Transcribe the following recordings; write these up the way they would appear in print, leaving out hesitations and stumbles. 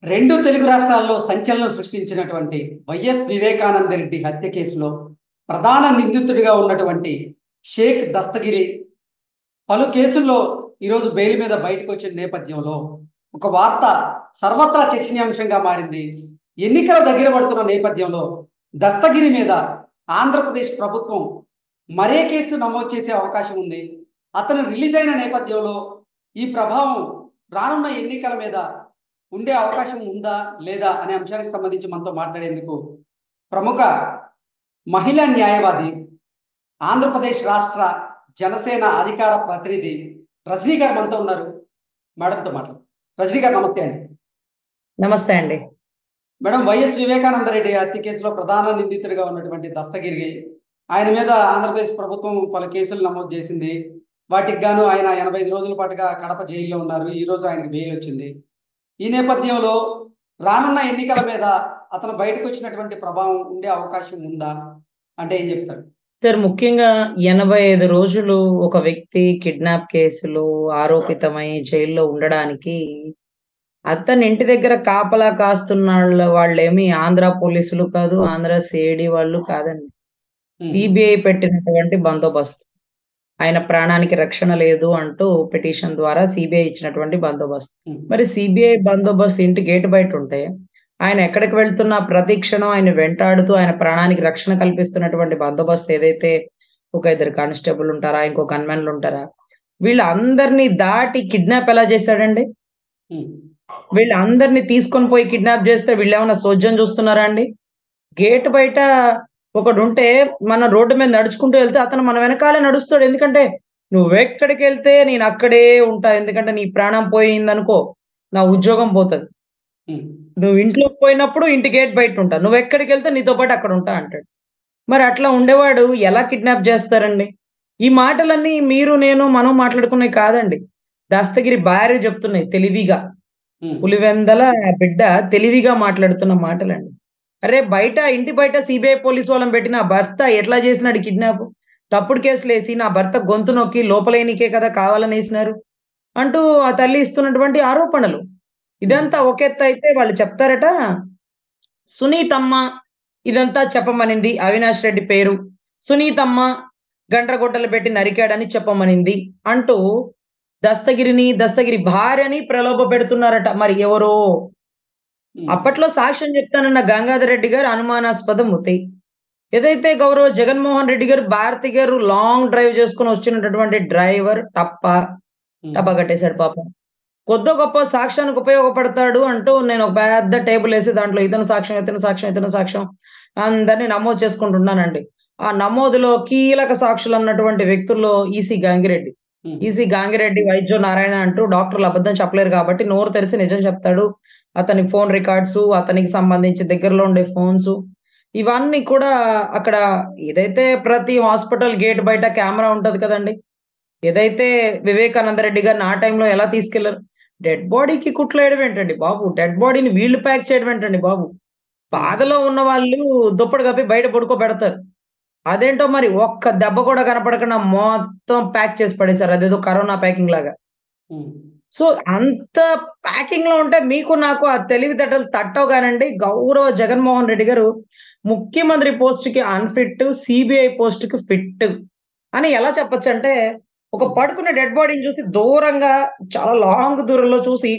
రెండు తెలుగు రాష్ట్రాల్లో సంచలనం సృష్టించినటువంటి వైఎస్ వివేకానంద రెడ్డి హత్య కేసులో ప్రధాన నిందితుడిగా ఉన్నటువంటి షేక్ దస్తగిరి పలు కేసుల్లో ఈరోజు బెయిల్ మీద బయటకు వచ్చిన నేపథ్యంలో ఒక వార్త సర్వత్రా చర్చనీయాంశంగా మారింది. ఎన్నికల దగ్గర పడుతున్న నేపథ్యంలో దస్తగిరి మీద ఆంధ్రప్రదేశ్ ప్రభుత్వం మరే కేసు నమోదు చేసే అవకాశం ఉంది. అతను రిలీజ్ అయిన నేపథ్యంలో ఈ ప్రభావం రానున్న ఎన్నికల మీద ఉండే అవకాశం ఉందా లేదా అనే అంశానికి సంబంధించి మనతో మాట్లాడేందుకు ప్రముఖ మహిళా న్యాయవాది, ఆంధ్రప్రదేశ్ రాష్ట్ర జనసేన అధికార ప్రతినిధి రజనీ గారు మనతో ఉన్నారు. మేడంతో మాట్లాడు. రజనీ గారు నమస్తే అండి. నమస్తే అండి. మేడం, వైఎస్ వివేకానంద రెడ్డి హత్య కేసులో ప్రధాన నిందితుడిగా ఉన్నటువంటి దస్తగిరి, ఆయన మీద ఆంధ్రప్రదేశ్ ప్రభుత్వం పలు కేసులు నమోదు చేసింది. వాటికి గాను ఆయన 85 రోజుల పాటుగా కడప జైల్లో ఉన్నారు. ఈ రోజు ఆయనకి బెయిల్ వచ్చింది. ఈ నేపథ్యంలో రానున్న ఎన్నికల మీద అతను బయటకు వచ్చినటువంటి ప్రభావం ఉండే అవకాశం ఉందా అంటే ఏం చెప్తారు? సార్, ముఖ్యంగా 85 రోజులు ఒక వ్యక్తి కిడ్నాప్ కేసులో ఆరోపితమై జైల్లో ఉండడానికి అతని ఇంటి దగ్గర కాపలా కాస్తున్న వాళ్ళేమి ఆంధ్ర పోలీసులు కాదు, ఆంధ్ర సిఐడి వాళ్ళు కాదండి. సిబిఐ పెట్టినటువంటి బందోబస్తు. ఆయన ప్రాణానికి రక్షణ లేదు అంటూ పిటిషన్ ద్వారా సిబిఐ ఇచ్చినటువంటి బందోబస్తు. మరి సిబిఐ బందోబస్తు ఇంటి గేటు బయట ఉంటే ఆయన ఎక్కడికి వెళ్తున్నా ప్రతి క్షణం ఆయన వెంటాడుతూ ఆయన ప్రాణానికి రక్షణ కల్పిస్తున్నటువంటి బందోబస్తు ఏదైతే, ఒక 2 కానిస్టేబుల్ ఉంటారా, ఇంకో గన్మెన్లు ఉంటారా, వీళ్ళందరినీ దాటి కిడ్నాప్ ఎలా చేశాడండి? వీళ్ళందరినీ తీసుకొని పోయి కిడ్నాప్ చేస్తే వీళ్ళేమన్నా సోజ్యం చూస్తున్నారా అండి? గేట్ బయట ఒకడుంటే మనం రోడ్డు మీద నడుచుకుంటూ వెళ్తే అతను మన వెనకాలే నడుస్తాడు. ఎందుకంటే నువ్వెక్కడికి వెళ్తే నేను అక్కడే ఉంటా. ఎందుకంటే నీ ప్రాణం పోయిందనుకో నా ఉద్యోగం పోతుంది. నువ్వు ఇంట్లోకి పోయినప్పుడు ఇంటి గేట్ బయట ఉంటా, నువ్వు ఎక్కడికి వెళ్తే నీతో పాటు అక్కడ ఉంటా అంటాడు. మరి అట్లా ఉండేవాడు ఎలా కిడ్నాప్ చేస్తారండి? ఈ మాటలన్నీ మీరు నేను మనం మాట్లాడుకునేవి కాదండి. దస్తగిరి భార్య చెప్తున్నాయి తెలివిగా. పులివెందల బిడ్డ తెలివిగా మాట్లాడుతున్న మాటలండి. అరే, బయట ఇంటి బయట సిబిఐ పోలీసు వాళ్ళని పెట్టి నా భర్త ఎట్లా చేసినాడు కిడ్నాప్, తప్పుడు కేసులు వేసి నా భర్త గొంతు నొక్కి లోపలేనికే కదా కావాలని వేసినారు అంటూ ఆ తల్లి ఇస్తున్నటువంటి ఆరోపణలు. ఇదంతా ఒక ఎత్తు అయితే వాళ్ళు చెప్తారట, సునీతమ్మ ఇదంతా చెప్పమనింది, అవినాష్ రెడ్డి పేరు సునీతమ్మ గండ్రగొడ్డలు పెట్టి నరికాడని చెప్పమనింది అంటూ దస్తగిరి భార్యని ప్రలోభ పెడుతున్నారట. మరి ఎవరో అప్పట్లో సాక్ష్యం చెప్తానన్న గంగాధర్ రెడ్డి గారు అనుమానాస్పద మృతి. ఏదైతే గౌరవ జగన్మోహన్ రెడ్డి గారు భారతి గారు లాంగ్ డ్రైవ్ చేసుకుని వచ్చినటువంటి డ్రైవర్ టప్ప కట్టేశాడు పాపం. కొద్ది గొప్ప సాక్ష్యానికి ఉపయోగపడతాడు అంటూ నేను ఒక పెద్ద టేబుల్ వేసి దాంట్లో ఇతను సాక్ష్యం అందరినీ నమోదు చేసుకుంటున్నానండి. ఆ నమోదులో కీలక సాక్షులు అన్నటువంటి వ్యక్తుల్లో ఈసీ గంగిరెడ్డి వైద్యో నారాయణ అంటూ డాక్టర్లు అబద్ధం చెప్పలేరు కాబట్టి నోరు తెరిచి నిజం చెప్తాడు. అతని ఫోన్ రికార్డ్స్, అతనికి సంబంధించి దగ్గరలో ఉండే ఫోన్స్, ఇవన్నీ కూడా అక్కడ ఏదైతే ప్రతి హాస్పిటల్ గేట్ బయట కెమెరా ఉంటది కదండి. ఏదైతే వివేకానంద రెడ్డి గారిని ఆ టైంలో ఎలా తీసుకెళ్లారు? డెడ్ బాడీకి కుట్లేయడం ఏంటండి బాబు? డెడ్ బాడీని వీళ్ళు ప్యాక్ చేయడం ఏంటండి బాబు? బాధలో ఉన్న వాళ్ళు దుప్పటి కప్పి బయట పడుకోబెడతారు. అదేంటో మరి ఒక్క దెబ్బ కూడా కనపడకుండా మొత్తం ప్యాక్ చేసి పడేశారు. అదేదో కరోనా ప్యాకింగ్ లాగా. సో అంత ప్యాకింగ్ లో ఉంటే మీకు నాకు ఆ తెలివితేటలు తట్టవు కానండి. గౌరవ జగన్మోహన్ రెడ్డి గారు ముఖ్యమంత్రి పోస్ట్ కి అన్ఫిట్, సిబిఐ పోస్ట్ కి ఫిట్ అని ఎలా చెప్పొచ్చు అంటే, ఒక పడుకున్న డెడ్ బాడీని చూసి దూరంగా చాలా లాంగ్ దూరంలో చూసి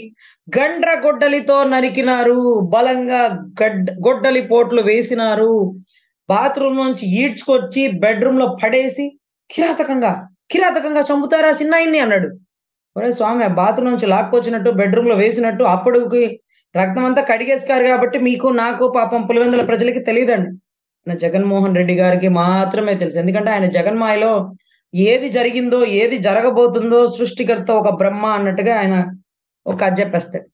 గొడ్డలితో నరికినారు, బలంగా గొడ్డలి పోట్లు వేసినారు, బాత్రూమ్ నుంచి ఈడ్చుకొచ్చి బెడ్రూమ్ లో పడేసి కిరాతకంగా చంపుతారా సిన్నాయిని అన్నాడు. ఒరే స్వామి, బాత్రూమ్ నుంచి లాక్కొచ్చినట్టు బెడ్రూమ్ లో వేసినట్టు అప్పటికి రక్తం అంతా కడిగేసుకారు కాబట్టి మీకు నాకు పాపం పులివెందుల ప్రజలకి తెలియదండి. జగన్మోహన్ రెడ్డి గారికి మాత్రమే తెలుసు. ఎందుకంటే ఆయన జగన్మాయలో ఏది జరిగిందో ఏది జరగబోతుందో సృష్టికర్త ఒక బ్రహ్మ అన్నట్టుగా ఆయన ఒక కథ చెప్పేస్తాడు.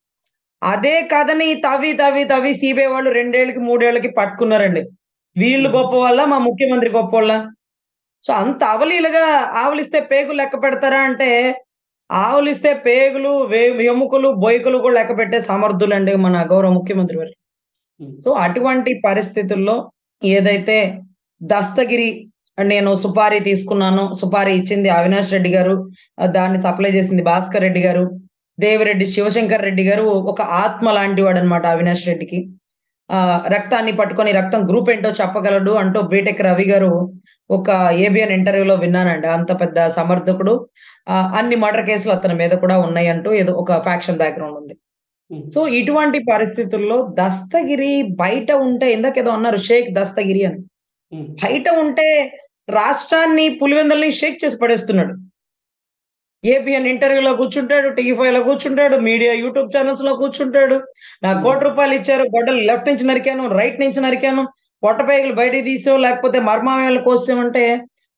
అదే కథని తవ్వి సిబిఐ వాళ్ళు 2 ఏళ్ళకి 3 ఏళ్ళకి పట్టుకున్నారండి. వీళ్ళు గొప్ప వాళ్ళ, మా ముఖ్యమంత్రి గొప్ప వాళ్ళ? సో అంత అవలీలుగా ఆవులిస్తే పేగులు లెక్క పెడతారా అంటే, ఆవులిస్తే పేగులు, ఎముకలు, బొయ్యకులు కూడా లెక్క పెట్టే సమర్థులండి మన గౌరవ ముఖ్యమంత్రి వారు. సో అటువంటి పరిస్థితుల్లో ఏదైతే దస్తగిరి, నేను సుపారీ తీసుకున్నాను, సుపారీ ఇచ్చింది అవినాష్ రెడ్డి గారు, దాన్ని సప్లై చేసింది భాస్కర్ రెడ్డి గారు, దేవిరెడ్డి శివశంకర్ రెడ్డి గారు ఒక ఆత్మ లాంటి వాడనమాట అవినాష్ రెడ్డికి. రక్తాన్ని పట్టుకొని రక్తం గ్రూప్ ఏంటో చెప్పగలడు అంటూ బీటెక్ రవి గారు ఒక ఏబిఎన్ ఇంటర్వ్యూలో విన్నానండి. అంత పెద్ద సమర్థకుడు. అన్ని మర్డర్ కేసులు అతని మీద కూడా ఉన్నాయంటూ ఏదో ఒక ఫ్యాక్షన్ బ్యాక్‌గ్రౌండ్ ఉంది. ఉమ్, సో, ఇటువంటి పరిస్థితుల్లో దస్తగిరి బయట ఉంటే ఇందాకేదో అన్నారు షేక్ దస్తగిరి అని. ఉమ్, బయట ఉంటే రాష్ట్రాన్ని పులివెందులని షేక్ చేసి పడేస్తున్నాడు. ఏబిఎన్ ఇంటర్వ్యూలో కూర్చుంటాడు, టీవీ5లో కూర్చుంటాడు, మీడియా యూట్యూబ్ ఛానెల్స్‌లో కూర్చుంటాడు. నాకు ఉమ్, ₹1,00,00,000 ఇచ్చారు. గొడ్డలు లెఫ్ట్ నుంచి నరికాను, రైట్ నుంచి నరికాను, పొట్టపేగులు బయటికి తీసావు, లేకపోతే మర్మాంగాలు కోసావంటే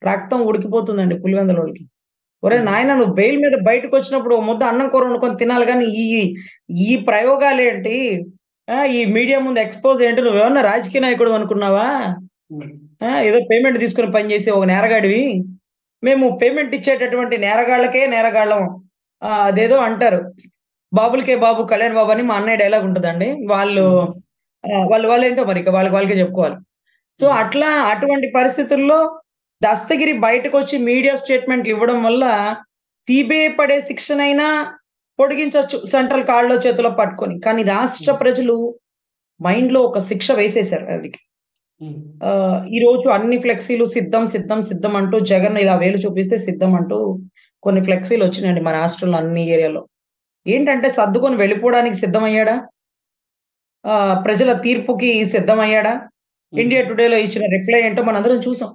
రక్తం ఉడికిపోతుందండి పులివెందులోళ్ళకి. ఒరేయ్ ఉమ్, నాయనా! నువ్వు బెయిల్ మీద బయటకొచ్చినప్పుడు ఓ ముద్ద అన్నం కూర వండుకొని తినాలి గానీ, ఈ ఈ ప్రయోగాలేంటి? ఈ మీడియా ముందు ఎక్స్‌పోజ్ ఏంటి? నువ్వేమన్నా రాజకీయ నాయకుడివి అనుకున్నావా? ఉమ్, ఏదో పేమెంట్ తీసుకొని పని చేసే ఒక నేరగాడివి. మేము పేమెంట్ ఇచ్చేటటువంటి నేరగాళ్ళకే నేరగాళ్ళం. అదేదో అంటారు. 'బాబులకే బాబు కళ్యాణ్ బాబు' అని మా అన్నయ్య డైలాగ్ ఉంటదండి. వాళ్ళు ఉమ్, వాళ్ళేంటో మరి ఇక వాళ్ళకి వాళ్ళకే చెప్పుకోవాలి. సో, ఉమ్, అట్లా అటువంటి పరిస్థితుల్లో దస్తగిరి బయటకొచ్చి మీడియా స్టేట్‌మెంట్‌లు ఇవ్వడం వల్ల సీబీఐ పడే శిక్షనైనా పొడిగించొచ్చు సెంట్రల్ కాళ్ళో చేతిలో పట్టుకొని. కానీ రాష్ట్ర ఉమ్, ప్రజలు మైండ్‌లో ఒక శిక్ష వేసేసారు ఆళ్ళకి. ఉమ్, ఈరోజు అన్ని ఫ్లెక్సీలు సిద్ధం, సిద్ధం, సిద్ధం అంటూ జగన్ ఇలా వేలు చూపిస్తే సిద్ధం అంటూ కొన్ని ఫ్లెక్సీలొచ్చినాయండి మన రాష్ట్రంలో అన్ని ఏరియాలో. ఏంటంటే సర్దుకొని వెళ్ళిపోవడానికి సిద్ధమయ్యాడా? ప్రజల తీర్పుకి సిద్ధమయ్యాడా? ఉమ్, ఇండియా టుడేలో ఇచ్చిన రిప్లై ఏంటో మనందరం చూసాం.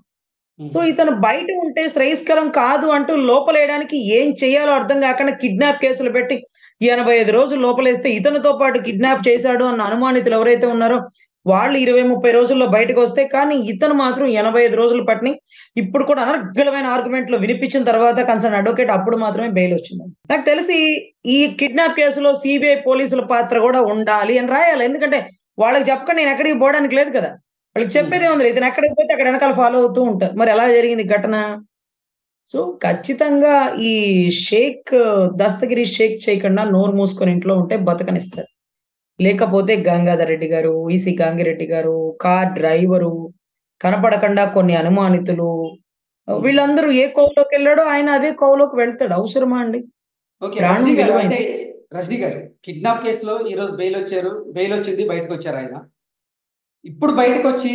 ఉమ్, సో, ఇతను బయట ఉంటే శ్రేయస్కరం కాదు అంటూ లోపలేయడానికి ఏం చేయాలో అర్థం గాకుండా కిడ్నాప్ కేసులు పెట్టి 85 రోజులు లోపలేస్తే ఇతనితో పాటు కిడ్నాప్ చేశాడు అన్న అనుమానితులు ఎవరైతే ఉన్నారో వాళ్ళు 20, 30 రోజుల్లో బయటకొస్తే కానీ ఇతను మాత్రం 85 రోజులు పట్టినయి. ఇప్పుడు కూడా అనర్గళమైన ఆర్గ్యుమెంట్‌లు వినిపించిన తర్వాత కన్సర్న్ అడ్వొకేట్ అప్పుడు మాత్రమే బెయిల్ వచ్చిందండి. నాకు తెలిసి ఈ కిడ్నాప్ కేసులో సీబీఐ పోలీసుల పాత్ర గూడా ఉండాలి అని రాయాలి. ఎందుకంటే వాళ్ళకి చెప్పకుండా నేను ఎక్కడికి పోవడానికి లేదు కదా! వాళ్ళకి ఉమ్. చెప్పేదేముందిలే. ఇతను ఎక్కడికి పోతే అక్కడ వెనకాల ఫాలో అవుతూ ఉంటారు. మరి ఎలా జరిగింది ఘటన? సో, ఖచ్చితంగా ఈ షేక్ దస్తగిరి షేక్ చేయకుండా నోరు మూసుకొని ఇంట్లో ఉంటే బతకనిస్తారు. లేకపోతే గంగాధర్ రెడ్డి గారు, ఈసీ గంగిరెడ్డి గారు, కార్ డ్రైవరు, కనపడకుండా కొన్ని అనుమానితులు హ్మ్. వీళ్ళందరూ ఏ కోవలోకెళ్ళాడో ఆయన అదే కోవలోకి వెళ్తాడు. అవసరమా అండి? ఓకే. ప్రాణం రజనీ గారు అంటే విలువైంది. రజనీ గారు కిడ్నాప్ కేసులో ఈరోజు బెయిలొచ్చారు. బెయిలొచ్చింది బయటకొచ్చారాయన. ఇప్పుడు బయటకొచ్చి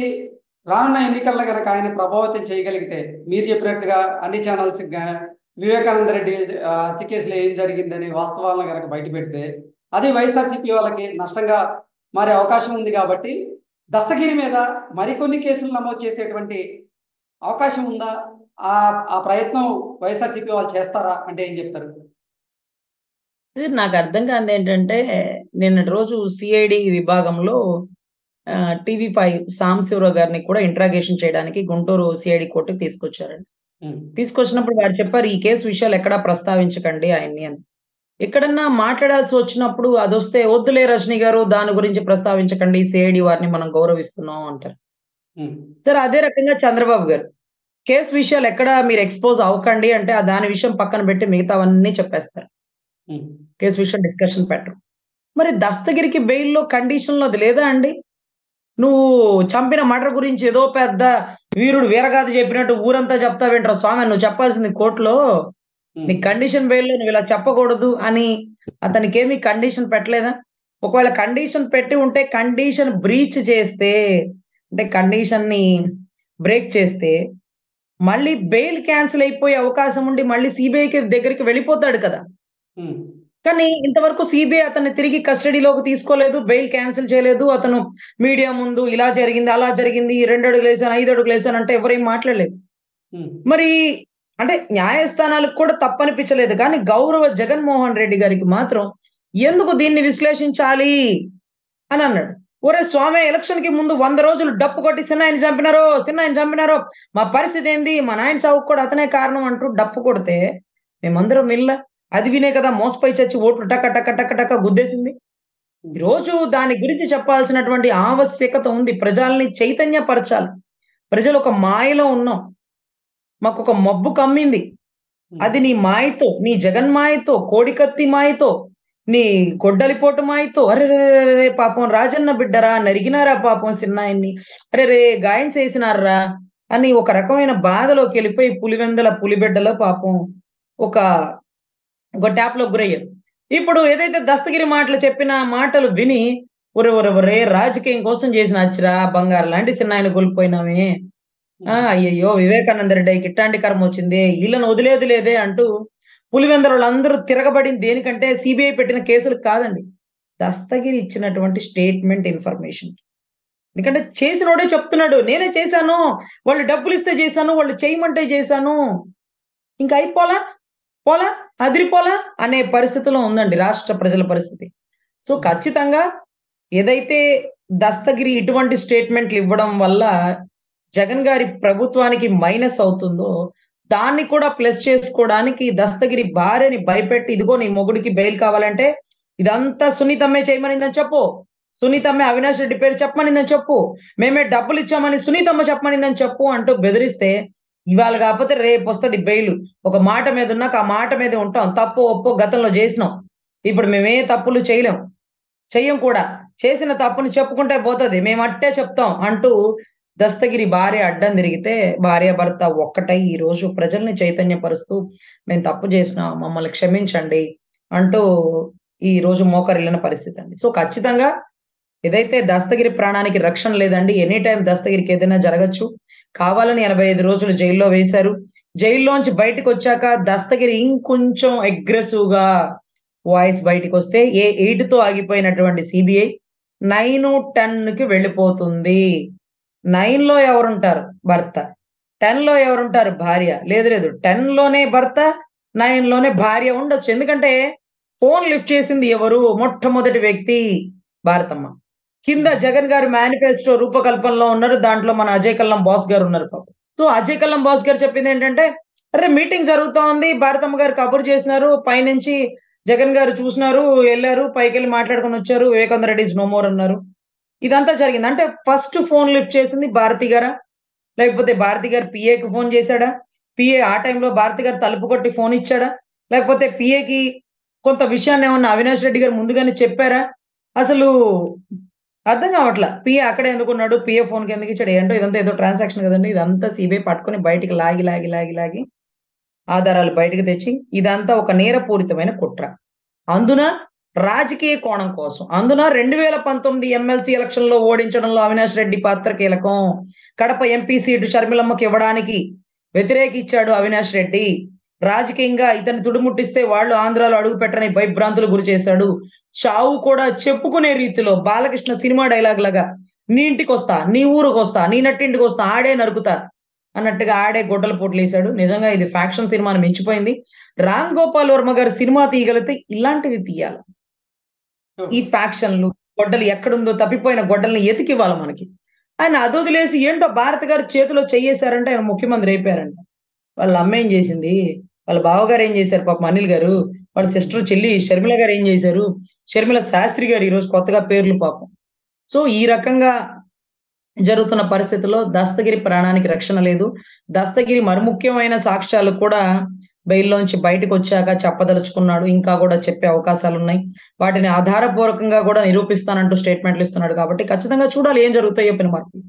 రానున్న ఎన్నికల్లో గనక ఆయన ప్రభావితం చేయగలిగితే మీరు చెప్పినట్టుగా అన్ని ఛానల్స్‌కి వివేకానంద రెడ్డి హత్య కేసులో ఏం జరిగిందని వాస్తవాలను గనక బయటపెడితే అది వైఎస్ఆర్‌సీపీ వాళ్ళకి నష్టంగా మారే అవకాశం ఉంది కాబట్టి దస్తగిరి మీద మరికొన్ని కేసులు నమోదు చేసేటువంటి అవకాశం ఉందా? ఆ ప్రయత్నం వైఎస్ఆర్‌సీపీ వాళ్ళు చేస్తారా? అంటే ఏం చెప్తారు? నాకర్థం కానిదేంటంటే నిన్నటి రోజు సీఐడీ విభాగంలో టీవీ5 సాంబశివరావు గారిని కూడా ఇంట్రాగేషన్ చేయడానికి గుంటూరు సీఐడీ కోర్ట్‌కి తీసుకొచ్చారండి. హ్మ్. తీసుకొచ్చినప్పుడు వారు చెప్పారు, "ఈ కేసు విషయాలు ఎక్కడా ప్రస్తావించకండి ఆయన్ని" అని. ఎక్కడన్నా మాట్లాడాల్సి వచ్చినప్పుడు అదొస్తే, "వద్దులే రజనీ గారు దాని గురించి ప్రస్తావించకండి. సీఐడీ వారిని మనం గౌరవిస్తున్నాం" అంటారు. హ్మ్. సరే అదే రకంగా చంద్రబాబు గారు, "కేస్ విషయాలు ఎక్కడ మీరు ఎక్స్‌పోజ్ అవ్వకండి" అంటే దాని విషయం పక్కన పెట్టి మిగతావన్నీ చెప్పేస్తారు. హ్మ్. కేస్ విషయం డిస్కషన్ పెట్టరు. మరి దస్తగిరికి బెయిల్‌లో కండిషన్‌లో అది లేదా అండి? నువ్వు చంపిన మర్డర్ గురించి ఏదో పెద్ద వీరుడు వీరగాథ చెప్పినట్టు ఊరంతా చెప్తావేంట్రా స్వామి నువ్వు చెప్పాల్సింది కోర్ట్‌లో. హ్మ్. నీకు కండిషన్ బెయిల్‌లో నువ్విలా చెప్పకూడదు అని అతనికేమి కండిషన్ పెట్టలేదా? ఒకవేళ కండిషన్ పెట్టి ఉంటే కండిషన్ బ్రీచ్ చేస్తే అంటే కండిషన్‌ని బ్రేక్ చేస్తే మళ్ళీ బెయిల్ క్యాన్సెల్ అయిపోయే అవకాశం ఉండి మళ్ళీ సీబీఐకి దగ్గరికి వెళ్ళిపోతాడు కదా! హ్మ్. కానీ ఇంతవరకు సీబీఐ అతన్ని తిరిగి కస్టడీలోకి తీసుకోలేదు. బెయిల్ క్యాన్సెల్ చేయలేదు. అతను మీడియా ముందు ఇలా జరిగింది, అలా జరిగింది, 2 అడుగులేసాను, 5 అడుగులేసాను అంటే ఎవరేం మాట్లాడలేదు. హ్మ్. మరి అంటే న్యాయస్థానాలకు కూడా తప్పనిపించలేదు. కానీ గౌరవ జగన్మోహన్ రెడ్డి గారికి మాత్రం ఎందుకు దీన్ని విశ్లేషించాలి అని అన్నాడు. ఒరేయ్ స్వామి ఎలక్షన్‌కి ముందు 100 రోజులు డప్పు కొట్టి సిన్నాయిని చంపినారో, సిన్నాయిని చంపినారో, మా పరిస్థితి ఏంది? మా నాయన చావుకి కూడా అతనే కారణం అంటూ డప్పు కొడితే మేమందరం వినలా. అది వినే కదా మోసపోయి చచ్చి ఓట్లు టక టక టక టక గుద్దేసింది. హ్మ్. ఈరోజు దాని గురించి చెప్పాల్సినటువంటి ఆవశ్యకత ఉంది. ప్రజల్ని చైతన్యపరచాలి. ప్రజలు ఒక మాయలో ఉన్నాం. మాకొక మబ్బు కమ్మింది. హ్మ్. అది నీ మాయతో, నీ జగన్ మాయతో, కోడికత్తి మాయతో, నీ గొడ్డలిపోటు మాయతో అరెరెరెరె! పాపం రాజన్న బిడ్డరా! నరికినారా పాపం సిన్నాయన్ని. అరెరే! గాయం చేసినార్రా! అని ఒక రకమైన బాధలోకెళ్ళిపోయి పులివెందుల పులిబిడ్డలో పాపం ఒక ఒక ట్యాప్‌లోకి గురయ్యారు. ఇప్పుడు ఏదైతే దస్తగిరి మాటలు చెప్పిన మాటలు విని ఒరే రాజకీయం కోసం చేసిన అచ్చిరా బంగారం లాంటి చిన్నాయన కోల్పోయినామే. అయ్యయ్యో! వివేకానంద రెడ్డికి ఇట్టాంటి కర్మ వచ్చిందే. ఈళ్ళని వదిలేది లేదే అంటూ పులివెందులోళ్ళందరూ తిరగబడింది దేనికంటే సీబీఐ పెట్టిన కేసులకు కాదండి. దస్తగిరి ఇచ్చినటువంటి స్టేట్‌మెంట్ ఇన్ఫర్మేషన్. ఎందుకంటే చేసినోడే చెప్తున్నాడు. నేనే చేశాను. వాళ్ళు డబ్బులిస్తే చేశాను. వాళ్ళు చేయమంటే చేశాను. ఇంక అయిపోలా? పోలా? అదిరిపోలా? అనే పరిస్థితిలో ఉందండి రాష్ట్ర ప్రజల పరిస్థితి. సో, ఖచ్చితంగా ఏదైతే దస్తగిరి ఇటువంటి స్టేట్‌మెంట్‌లు ఇవ్వడం వల్ల జగన్ గారి ప్రభుత్వానికి మైనస్ అవుతుందో, దాన్ని కూడా ప్లస్ చేసుకోవడానికి దస్తగిరి భార్యని భయపెట్టి, ఇదిగో నీ మొగుడికి బెయిల్ కావాలంటే ఇదంతా సునీతమ్మే చేయమనిందని చెప్పు. సునీతమ్మే అవినాష్ రెడ్డి పేరు చెప్పమనిందని చెప్పు. మేమే డబ్బులిచ్చామని సునీతమ్మ చెప్పమనిందని చెప్పు అంటూ బెదిరిస్తే, ఇవాళ కాకపోతే రేపొస్తది బెయిలు. ఒక మాట మీద ఉన్నాక ఆ మాట మీదే ఉంటాం. తప్పో, ఒప్పో గతంలో జేసినాం. ఇప్పుడు మేమే తప్పులు చేయలేం. చెయ్యం కూడా. చేసిన తప్పుని చెప్పుకుంటే పోతది. మేమట్టే చెప్తాం అంటూ దస్తగిరి భార్య అడ్డం తిరిగితే, భార్యాభర్త ఒక్కటై ఈరోజు ప్రజల్ని చైతన్యపరుస్తూ, "మేము తప్పు చేసినాం. మమ్మల్ని క్షమించండి" అంటూ ఈరోజు మోకరిల్లిన పరిస్థితండి. సో, ఖచ్చితంగా ఏదైతే దస్తగిరి ప్రాణానికి రక్షణ లేదండి. ఎనీ టైమ్ దస్తగిరికి ఏదైనా జరగొచ్చు. కావాలని 85 రోజులు జైల్‌లో వేశారు. జైల్లోంచి బయటికొచ్చాక దస్తగిరి ఇంకొంచెం అగ్రెసివ్‌గా వాయిస్ బయటికొస్తే 8తో ఆగిపోయినటువంటి సీబీఐ 9, 10కి వెళ్ళిపోతుంది. 9లో ఎవరుంటారు? భర్త. 10లో ఎవరుంటారు? భార్య. లేదు 10లోనే భర్త, 9లోనే భార్య ఉండొచ్చు. ఎందుకంటే ఫోన్ లిఫ్ట్ చేసింది ఎవరు? మొట్టమొదటి వ్యక్తి భారతమ్మ. కింద జగన్ గారు మేనిఫెస్టో రూపకల్పనలో ఉన్నారు. దాంట్లో మన అజయ్ కల్లం బాస్ గారు ఉన్నారు పాపం. సో, అజయ్ కల్లం బాస్ గారు చెప్పిందేంటంటే, "అరె! మీటింగ్ జరుగుతా ఉంది. భారతమ్మ గారు కబురు చేసినారు. పైనుంచి జగన్ గారు చూసినారు, ఎళ్లారు. పైకెళ్ళి మాట్లాడుకొనొచ్చారు. Vivekananda Reddy is no more అన్నారు." ఇదంతా జరిగింది. అంటే ఫస్ట్ ఫోన్ లిఫ్ట్ చేసింది భారతి గారా? లేకపోతే భారతి గారు పీఏకి ఫోన్ చేసాడా? పీఏ ఆ టైంలో భారతి గారు తలుపు కొట్టి ఫోన్ ఇచ్చాడా? లేకపోతే పీఏకి కొంత విషయాన్నేమన్నా అవినాష్ రెడ్డి గారు ముందుగానే చెప్పారా? అసలు అర్థం కావట్ల. పీఏ అక్కడే ఎందుకున్నాడు? పీఏ ఫోన్‌కి ఎందుకిచ్చాడు? ఏంటో ఇదంతా ఏదో ట్రాన్సాక్షన్ కదండీ! ఇదంతా సీబీఐ పట్టుకొని బయటికి లాగి ఆధారాలు బయటకు తెచ్చి ఇదంతా ఒక నేరపూరితమైన కుట్ర. అందున రాజకీయ కోణం కోసం. అందున 2019 ఎమ్మెల్సీ ఎలక్షన్‌లో ఓడించడంలో అవినాష్ రెడ్డి పాత్ర కీలకం. కడప ఎంపీ సీటు షర్మిలమ్మకి ఇవ్వడానికి వ్యతిరేకిచ్చాడు అవినాష్ రెడ్డి. రాజకీయంగా ఇతన్ని తుడుముట్టిస్తే వాళ్ళు ఆంధ్రాలో అడుగుపెట్టరని భయభ్రాంతులకు గురి చేశాడు. చావు కూడా చెప్పుకునే రీతిలో బాలకృష్ణ సినిమా డైలాగ్ లాగా నీ ఇంటికొస్తా, నీ ఊరికొస్తా, నీ నట్టింటికొస్తా, ఆడే నరుకుతా అన్నట్టుగా ఆడే గొడ్డలి పోట్లేసాడు. నిజంగా ఇది ఫ్యాక్షన్ సినిమాని మించిపోయింది. రామ్ గోపాల్ వర్మ గారు సినిమా తీయగలిగితే ఇలాంటివి తీయాల. ఈ ఫ్యాక్షన్‌లు, గొడ్డలి ఎక్కడుందో తప్పిపోయిన గొడ్డలిని ఎతికివ్వాలి మనకి. ఆయన అదొదిలేసి ఏంటో భారతి గారు చేతిలో చెయ్యేసారంటే ఆయన ముఖ్యమంత్రి అయిపోయారంట. వాళ్ళ అమ్మేం జేసింది? వాళ్ళ బావగారు ఏం జేశారు పాపం అనిల్ గారు? వాళ్ళ సిస్టర్ చెల్లి షర్మిల గారు ఏం జేశారు? షర్మిల శాస్త్రి గారు ఈరోజు కొత్తగా పేర్లు పాపం. సో, ఈ రకంగా జరుగుతున్న పరిస్థితుల్లో దస్తగిరి ప్రాణానికి రక్షణ లేదు. దస్తగిరి మరి ముఖ్యమైన సాక్ష్యాలు కూడా బెయిల్‌లోంచి బయటకొచ్చాక చెప్పదలుచుకున్నాడు. ఇంకా గూడా చెప్పే అవకాశాలున్నాయి. వాటిని ఆధారపూర్వకంగా గూడా నిరూపిస్తానంటూ స్టేట్‌మెంట్‌లు ఇస్తున్నాడు కాబట్టి ఖచ్చితంగా చూడాలి ఏం జరుగుతాయో పెను మార్పులు.